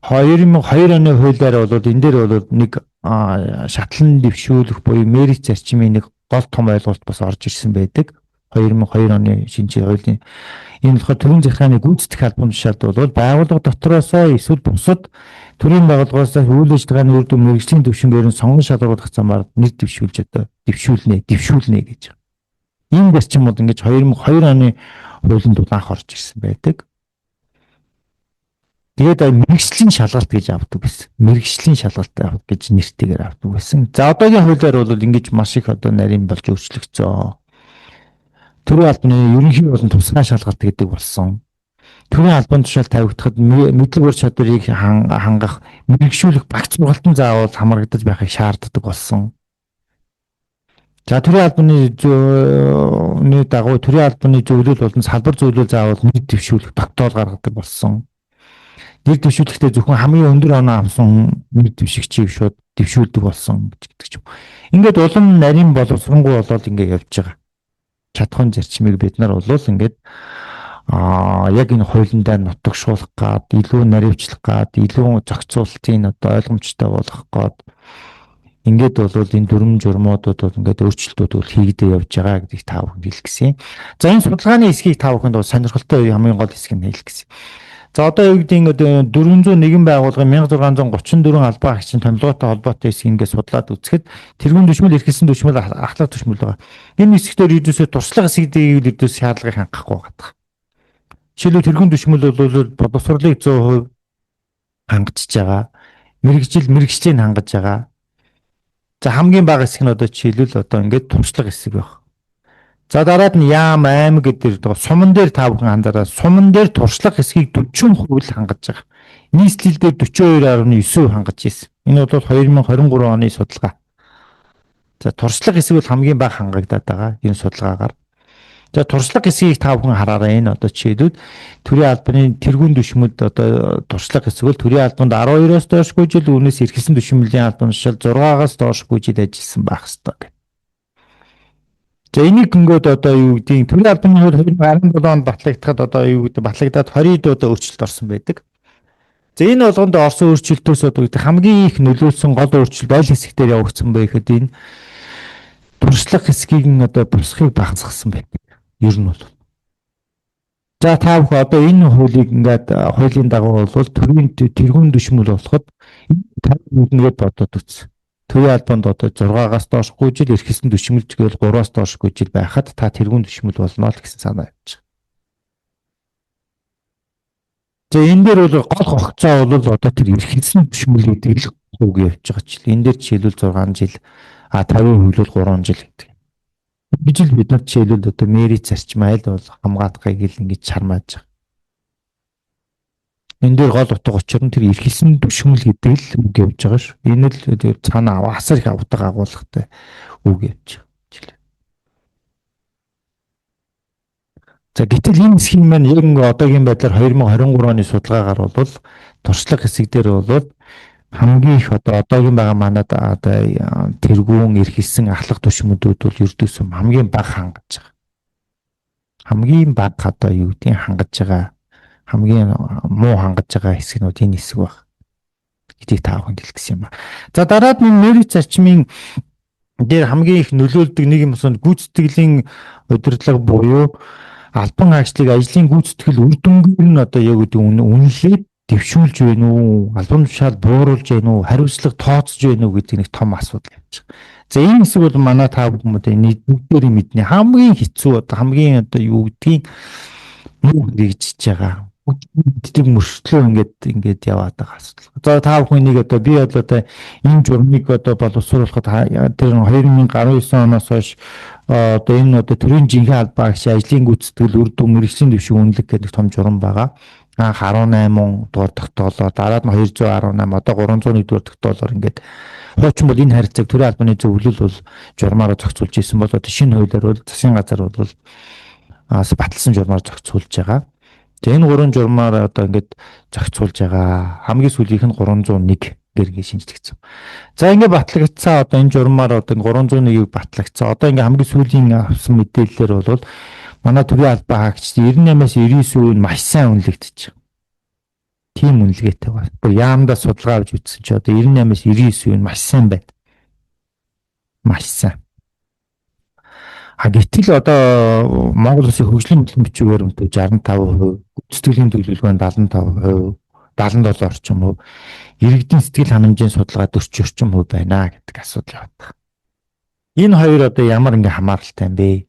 2002 оны хуулиар бол энэ дээр бол нэг шатлан дэвшүүлэх буюу мерит зарчмын нэг гол том ойлголт бас орж ирсэн байдаг. 2002 оны шинжлэх хуулийн энэ болохоор төрийн захиргааны гүйцэтгэх албан тушаалд бол байгууллага дотроосоо эсвэл бусад төрийн байгууллагаас үйл ажиллагааны үр дүн мэргэжлийн түвшингээр нь сонгон шалгаруулах замаар нэр дэвшүүлж дэвшүүлнэ гэж. Энэ зарчим бол ингэж 2002 оны хуулинд анх орж ирсэн байдаг. Тэгээд мэргэжлийн шалгалт гэж авдаг байсан. Мэргэжлийн шалгалт гэж нэртэйгээр авдаг байсан. За одоогийн хуулиар бол ингэж маш их одоо нарийн болж өөрчлөгдсөн. Төрийн албаны ерөнхий болон тусгай шалгалт гэдэг болсон. Төрийн албан тушаал тавигдахад мэдлэг ур чадварыг хангах, мэргэжүүлэх багц сургалтын заавал хамрагдаж байхыг шаарддаг болсон. За төрийн албаны дагуу төрийн албаны зөвлөл болон салбар зөвлөл заавал нэр дэвшүүлэх тогтоол гаргадаг болсон. Нэр дэвшүүлэхдээ зөвхөн хамгийн өндөр оноо авсан нэр дэвшигчийг шууд дэвшүүлдэг болсон гэдэг ч юм. Ингээд улам нарийн боловсронгуй болоод ингээд явж байгаа. Чадхын зарчмыг бид нар бол ингээд яг энэ хуулиндаа нутагшуулах гад, илүү наривчлах гад, илүү зохицуултын одоо ойлгомжтой болгох гад ингээд бол энэ дүрм журмуудууд бол ингээд өөрчлөлтүүд бол хийгдэж явж байгаа гэдгийг та бүхэнд хэлэх гэсэн. За энэ судалгааны хэсгийг та бүхэнд бол сонирхолтой хамгийн гол хэсгийг хэлэх гэсэн. За одоо юу гэдэг 401 байгууллагын 1634 албан агчийн томилгоотой холбоотой хэсгийг ингээд судлаад үзэхэд тэргуун түшмэл, эрхэлсэн түшмэл, ахлах түшмэл байгаа. Энэ хэсгээр ердөөсөө туршлага хэсгийг ердөөс шаардлагыг хангахгүй байгаа. Жишээлбэл тэргуун түшмэл бол боловсролыг 100% хангаж байгаа. Мэргэжлийг хангаж байгаа. За хамгийн бага хэсэг нь одоо жишээлбэл одоо ингээд туршлага хэсэг байх. За дараад нь яам аймаг гэдэг суман дээр та бүхэн анзаараа суман дээр туршлага хэсгийг 40% хангаж байгаа. Нийслэл дээр 42.9% хангаж ирсэн. Энэ бол 2023 оны судалгаа. За туршлага хэсэг бол хамгийн бага хангагдаад байгаа энэ судалгаагаар. За туршлага хэсгийг та бүхэн хараарай. Энэ одоо жишээлбэл төрийн албаны тэргуун түшмэлд одоо туршлага хэсэг бол төрийн албанд 12-оос доошгүй жил үүнээс эрхэлсэн түшмэлийн албан тушаал 6-аас доошгүй жил ажилласан байх ёстой. За энийг ингээд одоо юу гэдэг төрийн албаны хууль 2017 онд батлагдахад одоо юу гэдэг батлагдаад 20-д одоо өөрчлөлт орсон байдаг. За энэ болгонд орсон өөрчлөлтөөс одоо хамгийн их нөлөөлсөн гол өөрчлөлт аль хэсгээр явагдсан бэ гэхэд энэ туршлага хэсгийг одоо босхийг багасгасан байдаг. Ер нь бол. За та бүхэн одоо энэ хуулийг ингээд хуулийн дагуу бол төрийн тэргуун түшмэл болоход 50%-д бодоод үз. Төрийн албанд одоо 6-аас доошгүй жил эрхэлсэн түшмэл гэвэл 3-аас доошгүй жил байхад та тэргуун түшмэл болно л гэсэн санаа явж байгаа. За энэ дээр бол гол хогцоо бол одоо тэр эрхэлсэн түшмэл гэдэг л үг явж байгаа ч. Энэ дээр жишээлбэл 6 жил 50% бол 3 жил гэдэг. Бид л бид нар жишээлбэл одоо мерит зарчим айл бол хамгаалахыг л ингэж чармааж байгаа. Энэ дээр гол утга учир нь тэр эрхэлсэн түшмэл гэдэг л үг явж байгаа ш. Энэ л цаана асар их авдаг агуулгатай үг явж байгаа. За гэтэл энэ хэсгийн маань яг ингээ одоогийн байдлаар 2023 оны судалгаагаар бол туршлага хэсэг дээр бол хамгийн их одоогийн байгаа манад тэргуун эрхэлсэн ахлах түшмэлүүд бол ердөөсөө хамгийн бага хангаж байгаа. Хамгийн бага одоо юу гэдгийг хангаж байгаа хамгийн муу хангаж байгаа хэсэг нь энэ хэсэг баг. Гэдгийг та бүхэнд хэлэх гэсэн юм ба. За дараад нь мерит зарчмын дээр хамгийн их нөлөөлдөг нэг юм бол гүйцэтгэлийн удирдлага буюу албан агчлыг ажлын гүйцэтгэл үр дүнгээр нь одоо яг гэдэг үнэлээд дэвшүүлж байна уу, албан тушаал бууруулж байна уу, хариуцлага тооцож байна уу гэдэг нэг том асуудал явж байгаа. За энэ хэсэг бол манай та бүхэн одоо энэ бүгдээрээ мэднэ. Хамгийн хэцүү одоо хамгийн одоо юу гэдгийг муу хэрэгжиж байгаа. Бүгд мөрчлөө ингээд яваад байгаа асуудал. За та бүхнийг одоо би бол одоо энэ журмыг одоо боловсруулахад тэр 2019 оноос хойш одоо энэ одоо төрийн жинхэнэ албаа гэх ажлын гүйцэтгэл үр дүн мэргэжлийн дэвшиг үнэлэх гэдэг том журам байгаа. Анх 18 дугаар тогтоолоо, дараад нь 218, одоо 301 дугаар тогтоолоор ингээд хуучин бол энэ харилцааг төрийн албаны зөвлөл бол журмаараа зохицуулж исэн бол одоо шинэ хуулиар бол засгийн газар бол баталсан журмаар зохицуулж байгаа. За энэ гурван журмаар одоо ингээд зохицуулж байгаа. Хамгийн сүүлийнх нь 301 гэргээ шинжлэгдсэн. За ингээд батлагдсан одоо энэ журмаар одоо 301-ийг батлагдсан. Одоо ингээд хамгийн сүүлийн авсан мэдээллээр бол манай төрийн албаа хаагч 98-аас 99% нь маш сайн үнэлэгдэж байгаа. Тийм үнэлгээтэй байна. Бүр яамдаа судалгаа авч үзсэн чи одоо 98-аас 99% нь маш сайн байна. Маш сайн. Гэтэл одоо Монгол Улсын хөгжлийн хөтөлбөр бичгээр өнтөг 65%, гүйцэтгэлийн төлөвлөгөөнд 75%, 77 орчим хувь, иргэдийн сэтгэл ханамжийн судалгаа 40 орчим хувь байна гэдэг асуудал яваад байна. Энэ хоёр одоо ямар ингээ хамааралтай юм бэ?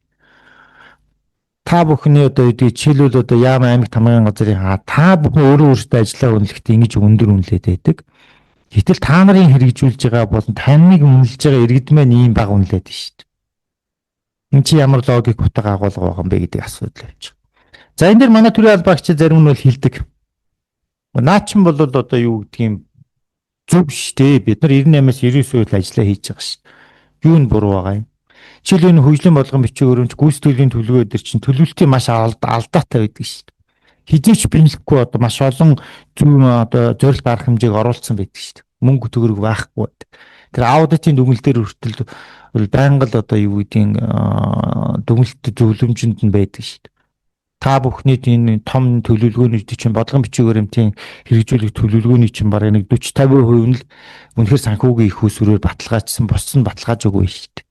Та бүхний одоо үүдий жишээлбэл одоо Яам аймагт хамгаалсан газрын та бүхэн өөрөөсөө ажиллаа үнэлэхдээ ингэж өндөр үнэлээд байдаг. Гэтэл та нарын хэрэгжүүлж байгаа болон таныг үнэлж байгаа иргэд маань ийм бага үнэлээд байна шүү дээ. Энд чи ямар логик утга агуулга байгаа юм бэ гэдэг асуудал явж байгаа. За энэ дэр манай төрийн албаагч зарим нь бол хэлдэг. Наачин бол одоо юу гэдгийг юм зөв шүү дээ. Бид нар 98-аас 99% ажиллаа хийж байгаа шүү. Юу нь буруу байгаа юм? Жишээлбэл энэ хөгжлийн бодлогын бичиг өрөмж гүйцэтгэлийн төлөвлөгөө дээр чинь төлөвлөлтийн маш алдаатай байдаг шүү. Хизээч бэлэхгүй одоо маш олон зүүн одоо зорилт арга хэмжээг оруулсан байдаг шүү. Мөнгө төгрөг байхгүй байдаг. Тэр аудитын дүгнэлт дээр хүртэл байнга л одоо юу гэдгийг дүгнэлт зөвлөмжөнд нь байдаг шүү. Та бүхний энэ том төлөвлөгөөний чинь бодлогын бичиг баримтын хэрэгжүүлэх төлөвлөгөөний чинь бараг нэг 40-50% нь л үнэхээр санхүүгийн их усрээр баталгаажсан, бус нь баталгаажаагүй шүү.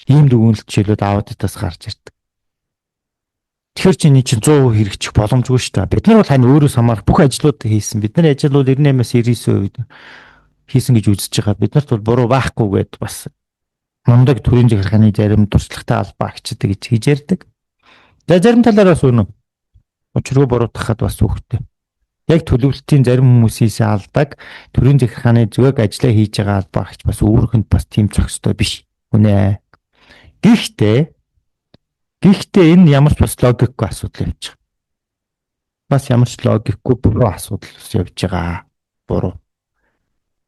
Ийм дүгнэлт жишээлүүд аудитаас гарч ирдэг. Тэгэхээр чи энэ чинь 100% хэрэгжих боломжгүй шүү дээ. Бид нар бол хань өөрөөс хамаарах бүх ажлуудыг хийсэн. Бидний ажил бол 98-аас 99% хийсэн гэж үзэж байгаа. Биднэрт бол буруу байхгүй гэд бас мундаг төрийн захиргааны зарим туршлагатай албаа агчид гэж хийж ярьдаг. За зарим талаараас үнэн. Учиргүй буруутгахад бас үхтэй. Яг төлөвлөлтийн зарим хүмүүсээс алдаг төрийн захиргааны зөвөг ажиллаа хийж байгаа албаа агч бас өөрөнд бас тийм зохистой биш. Үнэ. Гэхдээ энэ ямар ч бас логикгүй асуудал явж байгаа. Бас ямар ч логикгүй буруу асуудал явж байгаа. Буруу.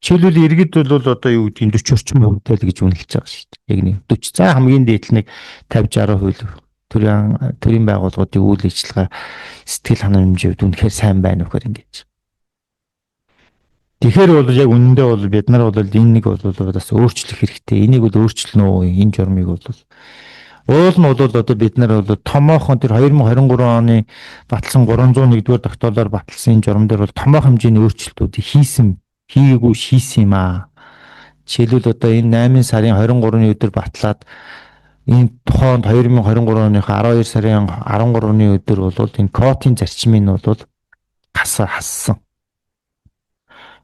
Жишээлбэл иргэд бол одоо юу гэдгийг 40 орчим хувьтай л гэж үнэлж байгаа шүү дээ. Яг нэг 40. За хамгийн дээд нь 50-60% төрийн байгууллагуудын үйл ажиллагаа сэтгэл ханамжийн хувьд үнэхээр сайн байна вөхөр ингэж. Тэгэхээр бол яг үнэндээ бол бид нар бол энэ нэг бол бас өөрчлөх хэрэгтэй. Энийг бол өөрчлөнө үү? Энэ журмыг бол уул нь бол одоо бид нар бол томоохон тэр 2023 оны баталсан 301-р тогтоолоор баталсан энэ журам дээр бол томоохон хэмжээний өөрчлөлтүүд хийгээгүй шийсэн юм аа. Жишээлбэл одоо энэ 8 сарын 23-ны өдөр батлаад энэ тухайд 2023 оны 12 сарын 13-ны өдөр бол энэ квотын зарчмыг нь бол хассан.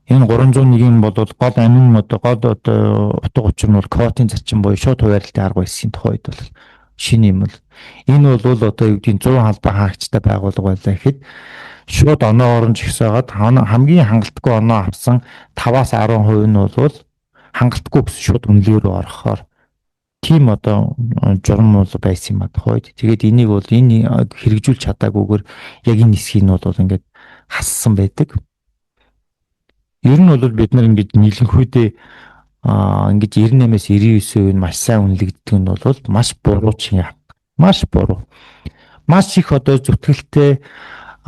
Энэ 301-ийн бол гол амин гол утга учир нь бол квотын зарчим буюу шууд хуваарлтын арга байсан тухайд бол шинэ юм л. Энэ бол одоо юу гэдгийг 100 албан хаагчтай байгууллага байлаа гэхэд шууд оноо оронж ихсээгээд хамгийн хангалтгүй оноо авсан 5-аас 10% нь бол хангалтгүй гэсэн шууд үнэлгээ рүү орохоор тийм одоо журам бол байсан юм а тухайд. Тэгээд энийг бол энэ хэрэгжүүлж чадаагүйгээр яг энэ хэсгийг нь бол ингээд хассан байдаг. Ер нь бол бид нар ингэж нийлэнхүйдээ ингэж 98-аас 99% нь маш сайн үнэлэгддэг нь бол маш буруу чинь яа. Маш буруу. Маш их одоо зүтгэлтэй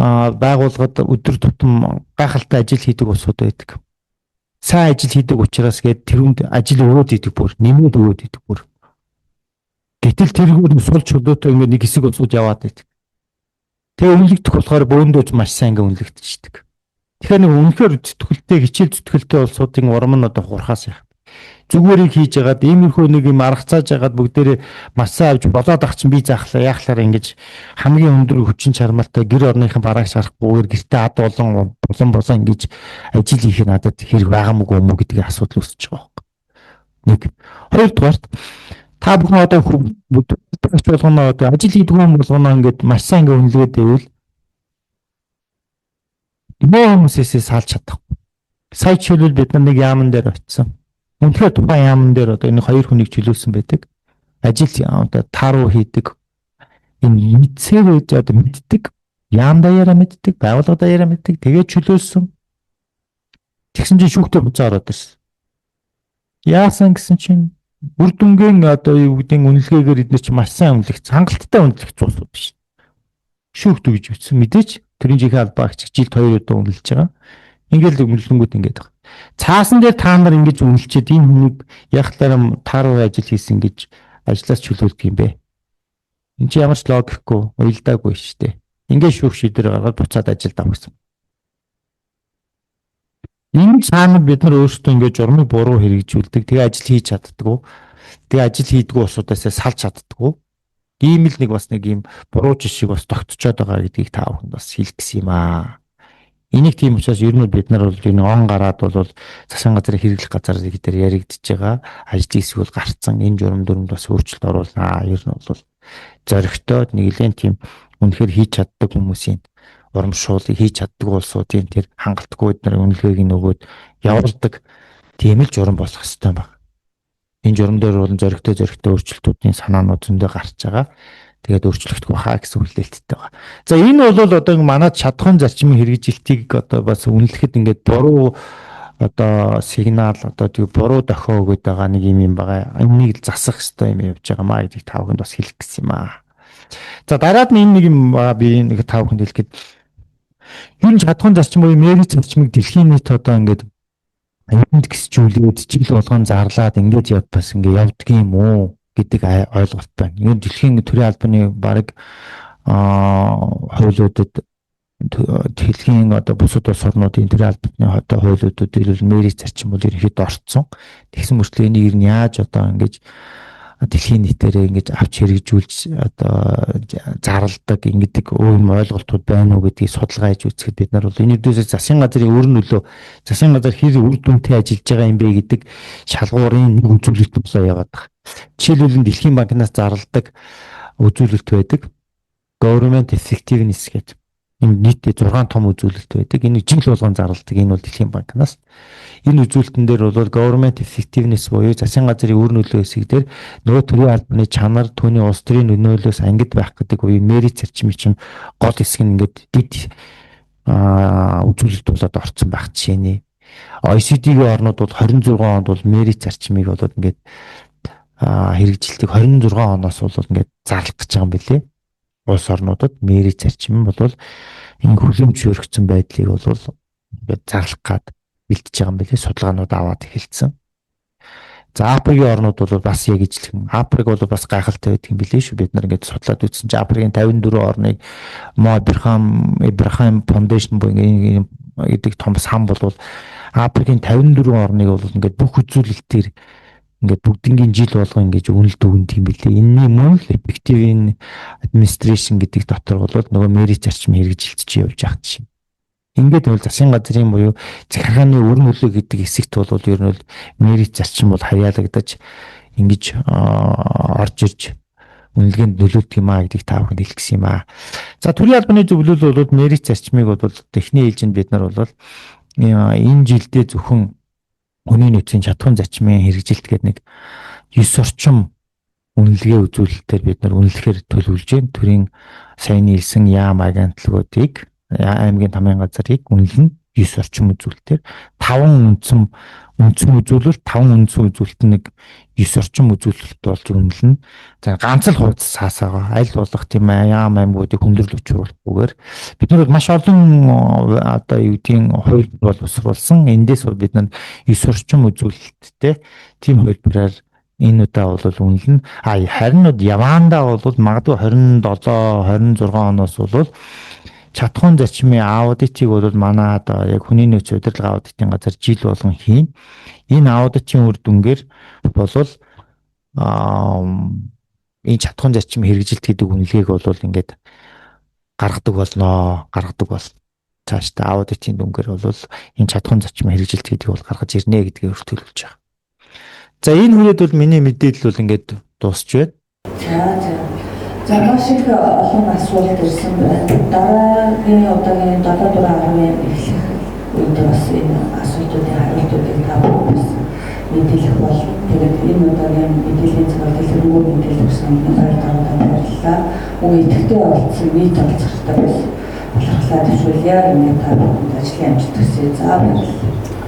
байгууллагад өдөр тутам гайхалтай ажил хийдэг улсууд байдаг. Сайн ажил хийдэг учраас гээд тэрүүнд ажил өгөөд идэг бүр, нэмээд өгөөд идэг бүр. Гэтэл тэргүүр сул чөлөөтэй ингэ нэг хэсэг улсууд яваад байдаг. Тэгээ үнэлэгдэх болохоор бөөндөөж маш сайн ингэ үнэлэгдчихдэг. Тэгэхээр нэг үнэхээр зүтгэлтэй, хичээл зүтгэлтэй улсуудын урам нь одоо хурхаас яах. Зүгээрийг хийж яагаад иймэрхүү нэг юм арга цааж яагаад бүгдээрээ масаа авч болоод ах чинь би заахлаа яахлаар ингэж хамгийн өндөр хүчин чармайлтай гэр орныхын бараагч харахгүйгээр гэртээ ад болон ингэж ажил хийх надад хэрэг байгаамгүй юм уу гэдэг асуудал үүсэж байгаа юм. Нэг. Хоёрдугаарт та бүхэн одоо бүтээгч болгоно одоо ажил хийдэг хүн болгоно ингээд маш сайн ингээд үнэлгээд байвал муу хүмүүсээс салж чадахгүй. Сая жишээлбэл бид нар нэг яамн дээр очисон. Үнэхээр тухайн яамн дээр одоо энэ хоёр хүнийг чөлөөлсөн байдаг. Ажил одоо тааруу хийдэг. Энэ мэдсээр одоо мэддэг. Яам даяараа мэддэг, байгууллага даяараа мэддэг. Тэгээд чөлөөлсөн. Тэгсэн чинь шүүхтэй буцаа ороод ирсэн. Яасан гэсэн чинь үр дүнгийн одоо юу гэдэг үнэлгээгээр эдгээр чинь маш сайн үнэлэх, хангалттай үнэлэх зүйлсүүд биш. Шүүхт үгж бичсэн мэдээч тэрийн жинхэнэ албаагч жилд 2 удаа үнэлж байгаа. Ингээл үнэлэнгүүд ингээд байгаа. Цаасан дээр та нар ингэж үнэлчихэд энэ хүнийг яг талаараа тааруу ажил хийсэн гэж ажлаас чөлөөлдөг юм бэ. Энд чинь ямар ч логикгүй, уялдаагүй шүү дээ. Ингээд шүүх шийдвэр гаргаад буцаад ажилд авсан. Энэ цаанад бид нар өөрсдөө ингээд журмыг буруу хэрэгжүүлдэг. Тэгээ ажил хийж чаддаггүй. Тэгээ ажил хийдгүү усудаас салж чаддаггүй. Ийм л нэг бас нэг ийм буруу жишг бас тогтцоод байгаа гэдгийг та бүхэнд бас хэлэх гэсэн юм аа. Энийг тийм учраас ер нь бид нар бол энэ он гараад бол засгийн газрын хэрэглэх газар дээр яригдчихэж байгаа. Ажлын хэсэг бол гарцсан. Энэ журам дүрмд бас өөрчлөлт оруулнаа. Ер нь бол зоригтойд нэгэн тийм үнэхээр хийж чаддаг хүмүүсийн урамшуулыг хийж чаддаг улсуудын тэр хангалтгүй бид нар үнэлгээг нөгөөд явуулдаг тийм л журам болох хэрэгтэй байна. Энэ журам дээр бол зоригтой өөрчлөлтүүдийн санаанууд зөндөө гарч байгаа. Тэгээд өөрчлөгдөх баха гэсэн хүлээлттэй байгаа. За энэ бол одоо манайд шатхуун зарчмын хэрэгжилтийг одоо бас үнэлэхэд ингээд буруу одоо сигнал одоо тийм буруу дохио өгöd байгаа нэг юм байгаа. Энийг засах хэрэгтэй юм явж байгаа маа гэдгийг та бүхэнд бас хэлэх гэсэн юм аа. За дараад нь энэ нэг юм би нэг та бүхэнд хэлэхэд ер нь шатхуун зарчим буюу мэрийн зарчмыг дэлхийн нийт одоо ингээд аюунд гисжүүлээд жил болгон зарлаад ингээд бас ингээд явдаг юм уу гэдэг ойлголт байна. Энэ дэлхийн төрийн албаны бараг хуулиудад дэлхийн одоо бусад улс орнуудын төрийн албаны одоо хуулиудад ирвэл мэрийн зарчим бол ерөнхийдөө орцсон. Тэгсэн мөрчлөө энийг яаж одоо ингээд дэлхийн нийтээрээ ингэж авч хэрэгжүүлж одоо зарладаг ингэдэг өөр ойлголтууд байна уу гэдгийг судалгаа хийж үзэхэд бид нар бол энэ дэвсээ засгийн газрын өөр нөлөө засгийн газар хэр үр дүнтэй ажиллаж байгаа юм бэ гэдэг шалгуурын нэг үзүүлэлт болоо яваад байгаа. Жишээлбэл Дэлхийн банкнаас зарладаг үзүүлэлт байдаг. Government effectiveness гэдэг. Энэ нийтдээ 6 том үзүүлэлт байдаг. Энэ жил болгон зарладаг. Энэ бол Дэлхийн банкнаас. Энэ үзүүлэлтэн дээр бол government effectiveness буюу засгийн газрын үр нөлөө хэсэг дээр нөгөө төрийн албаны чанар, түүний улс төрийн нөлөөлөөс ангид байх гэдэг үе мэрийн зарчмын чинь гол хэсэг нь ингээд дид үзүүлэлт болоод орцсон байх жишээний. OECD-ийн орнууд бол 26 онд бол мэрийн зарчмыг болоод ингээд хэрэгжилтийг 26 оноос бол ингээд зарлах гэж байгаа юм билээ. Улс орнуудад мэрийн зарчим бол энэ хүлэмжшөөрөгдсөн байдлыг бол ингээд зарлах гад бэлтэж байгаа юм билээ. Судалгаанууд аваад эхэлсэн. За Африкийн орнууд бол бас яг ижлэх. Африк бол бас гайхалтай байдаг юм билээ шүү. Бид нар ингээд судлаад үзсэн чинь Африкийн 54 орныг Мо Ибрахим Foundation буюу гэдэг том сан бол Африкийн 54 орныг бол ингээд бүх үзүүлэлтээр ингээд бүгднгийн жил болгоо ингэж үнэлт өгнө юм билээ. Энэний мөн л effective administration гэдэг дотор бол нөгөө мэрийн зарчим хэрэгжилт чи явж байгаа чинь. Ингээд бол засгийн газрын буюу захиргааны үр нөлөө гэдэг хэсэгт бол ер нь бол мэрийн зарчим бол хаяалагдаж ингэж орж ирж үнэлгээнд нөлөөлдөг юм аа гэдгийг та бүхэнд хэлэх гэсэн юм аа. За төрийн албаны зөвлөл бол мэрийн зарчмыг бол техникийн ээлжинд бид нар бол энэ жилдээ зөвхөн хүний нөөцийн шатхуун зарчмын хэрэгжилт гэдэг нэг 9 орчим үнэлгээ үзүүлэлтээр бид нар үнэлэхээр төлөвлөж байна. Төрийн сайн нийлсэн яам агентлагуудыг аймгийн тамирын газрыг үнэлнэ 9 орчим үзүүлэлтээр 5 үндсэн үзүүлэлт 5 үндсэн үзүүлэлт нэг 9 орчим үзүүлэлт болж үнэлнэ. За ганц л хуудас цаасаага аль болох тийм яам аймагуудыг хүндрэл учруулахгүйгээр бид нар маш олон одоо юу гэдгийг хувилбар боловсруулсан. Эндээс бид нар 9 орчим үзүүлэлттэй тийм хувилбараар энэ удаа бол үнэлнэ. Харин явандаа бол магадгүй 27 26 оноос бол шатхуун зарчмын аудитыг бол манай одоо яг хүний нөөц удирдлага аудитын газар жил болгон хийн. Энэ аудитын үр дүнгээр бол энэ шатхуун зарчмын хэрэгжилт гэдэг үнэлгээг бол ингээд гаргадаг болно. Цаашдаа аудитын дүнгээр бол энэ шатхуун зарчмын хэрэгжилт гэдгийг бол гаргаж ирнэ гэдгийг өртөлж байгаа. За энэ хүрээд бол миний мэдээлэл бол ингээд дуусч байна. За маш их олон асуулт ирсэн байна. Дараагийн удаагийн 7-10 эхлэх үед бас энэ асуултуудын хариултуудыг тавьж мэдээлэх бол тэгээд энэ удаагийн мэдээллийн цагаар дэлгэрэнгүй мэдээлэл өгсөн баяр баярлалаа. Уг идэвхтэй олцсон нийт олцохтой бас талархлаа төвшүүлье. Ингээд та бүхэнд ажлын амжилт хүсье. За баярлалаа.